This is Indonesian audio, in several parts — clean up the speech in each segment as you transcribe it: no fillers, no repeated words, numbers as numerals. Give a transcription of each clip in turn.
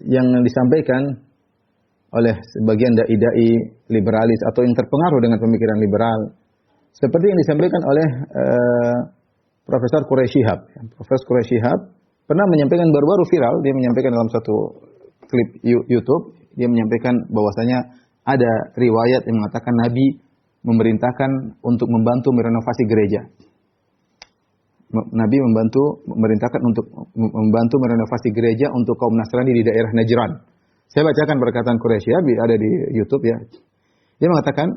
yang disampaikan oleh sebagian dai-dai liberalis atau yang terpengaruh dengan pemikiran liberal, seperti yang disampaikan oleh Profesor Quraish Shihab. Profesor Quraish Shihab pernah menyampaikan, baru-baru viral, dia menyampaikan dalam satu klip YouTube, dia menyampaikan bahwasanya ada riwayat yang mengatakan Nabi memerintahkan untuk membantu merenovasi gereja. Nabi memerintahkan untuk membantu merenovasi gereja untuk kaum Nasrani di daerah Najran. Saya bacakan perkataan Quraish Shihab, ada di YouTube ya. Dia mengatakan,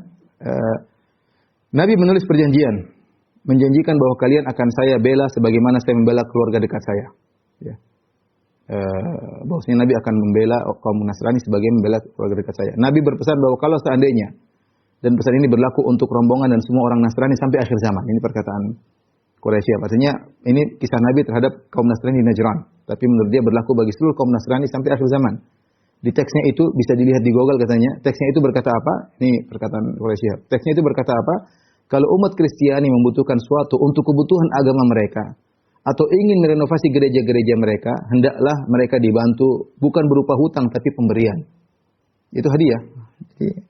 Nabi menulis perjanjian, menjanjikan bahwa kalian akan saya bela sebagaimana saya membela keluarga dekat saya. Ya. Bahwasanya Nabi akan membela kaum Nasrani sebagaimana membela keluarga dekat saya. Nabi berpesan bahwa kalau seandainya, dan pesan ini berlaku untuk rombongan dan semua orang Nasrani sampai akhir zaman. Ini perkataan Quraish Shihab. Artinya ini kisah Nabi terhadap kaum Nasrani di Najran. Tapi menurut dia berlaku bagi seluruh kaum Nasrani sampai akhir zaman. Di teksnya itu bisa dilihat di Google katanya. Teksnya itu berkata apa? Ini perkataan Quraish Shihab. Teksnya itu berkata apa? Kalau umat Kristiani membutuhkan suatu untuk kebutuhan agama mereka, atau ingin merenovasi gereja-gereja mereka, hendaklah mereka dibantu bukan berupa hutang tapi pemberian. Itu hadiah. Jadi,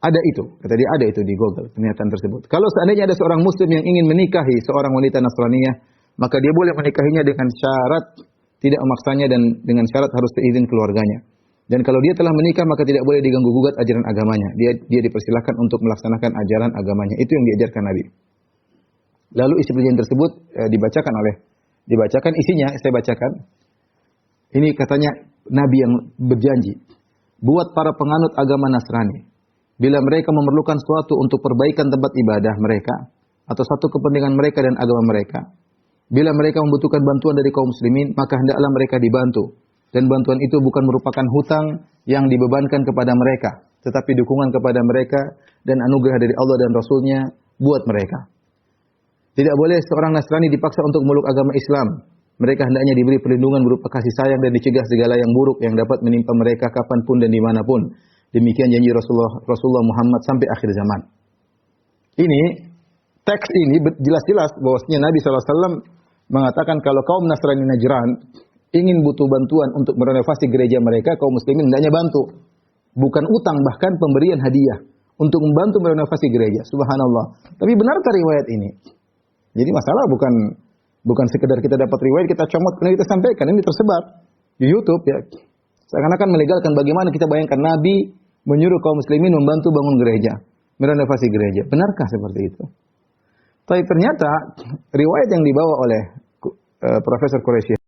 ada itu, kata dia ada itu di Google pernyataan tersebut. Kalau seandainya ada seorang muslim yang ingin menikahi seorang wanita Nasraniyah, maka dia boleh menikahinya dengan syarat tidak memaksanya dan dengan syarat harus seizin keluarganya. Dan kalau dia telah menikah maka tidak boleh diganggu gugat ajaran agamanya. Dia dipersilakan untuk melaksanakan ajaran agamanya. Itu yang diajarkan Nabi. Lalu isi perjanjian tersebut dibacakan isinya, saya bacakan. Ini katanya Nabi yang berjanji buat para penganut agama Nasrani, bila mereka memerlukan sesuatu untuk perbaikan tempat ibadah mereka atau satu kepentingan mereka dan agama mereka, bila mereka membutuhkan bantuan dari kaum muslimin, maka hendaklah mereka dibantu. Dan bantuan itu bukan merupakan hutang yang dibebankan kepada mereka, tetapi dukungan kepada mereka dan anugerah dari Allah dan Rasul-Nya buat mereka. Tidak boleh seorang Nasrani dipaksa untuk memeluk agama Islam. Mereka hendaknya diberi perlindungan berupa kasih sayang dan dicegah segala yang buruk yang dapat menimpa mereka kapanpun dan dimanapun. Demikian janji Rasulullah Muhammad sampai akhir zaman. Ini, teks ini jelas-jelas bahwasanya Nabi SAW mengatakan kalau kaum Nasrani Najran ingin butuh bantuan untuk merenovasi gereja mereka, kaum muslimin hendaknya bantu. Bukan utang, bahkan pemberian hadiah untuk membantu merenovasi gereja. Subhanallah. Tapi benarkah riwayat ini? Jadi masalah bukan sekedar kita dapat riwayat, kita comot, kemudian kita sampaikan. Ini tersebar di YouTube ya. Seakan-akan melegalkan bagaimana kita bayangkan Nabi menyuruh kaum muslimin membantu bangun gereja, merenovasi gereja. Benarkah seperti itu? Tapi ternyata riwayat yang dibawa oleh Profesor Quraish